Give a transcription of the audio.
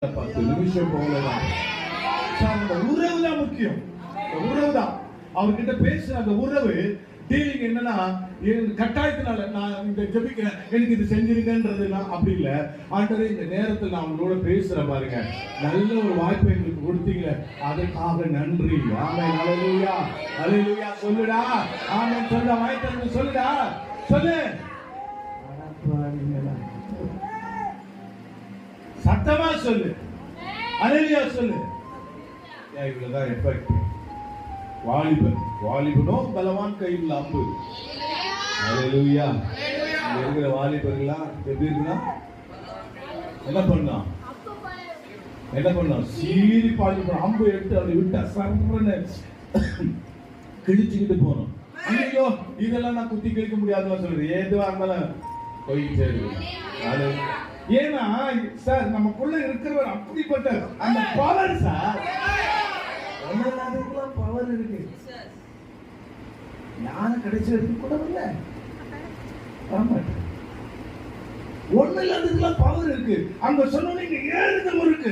10 நிமிஷம் போகலாம். அந்த உறவு தான் முக்கியம். உறவு தான் அவர்கிட்ட பேசுற அந்த உறவு டீலிங் என்னன்னா, கட்டாயத்தினால நான் இந்த ஜெபிக்கிறேன், எனக்கு இது செஞ்சிருங்கன்றது அப்படி இல்ல. ஆண்டவரே இந்த நேரத்தில் நான் உங்களோட பேசுறேன் பாருங்க, நல்ல ஒரு வாய்ப்பை எங்களுக்கு கொடுத்தீங்க, அதற்காக நன்றி. ஆமென். ஹல்லேலூயா, ஹல்லேலூயா. சொல்லுடா, ஆமென். சொல்ல வாய்ப்பு சொல்லுடா, சொல்லு. சத்தமா சொல்லு, ஹல்லேலூயா சொல்லு. இவ்வளவுதான் எஃபெக்ட். வாலிபனோ பலவான் கையில் அம்பு. ஹல்லேலூயா. இங்க இருக்கிற வாலிபர்களா எப்படி இருக்குன்னா, என்ன பண்ணா சீரி பாடி அம்பு எடுத்து அதை விட்டு சர்றன்னு கிழிச்சுக்கிட்டு போனோம். ஐயோ இதெல்லாம் நான் குத்தி கிழிக்க முடியாதுன்னு சொல்றது, எதுவா இருந்தாலும் போயிட்டே இருக்கு. ஏன்னா சார் நமக்குள்ள இருக்கிறவர் அப்படிப்பட்ட அந்த பவர் சார், பவர் இருக்கு. யாரும் கிடைச்ச வரைக்கும் கூட இல்ல, ஒண்ணு இல்லாததுலாம் பவர் இருக்கு. அங்க சொன்னீங்க 7 இருக்கு.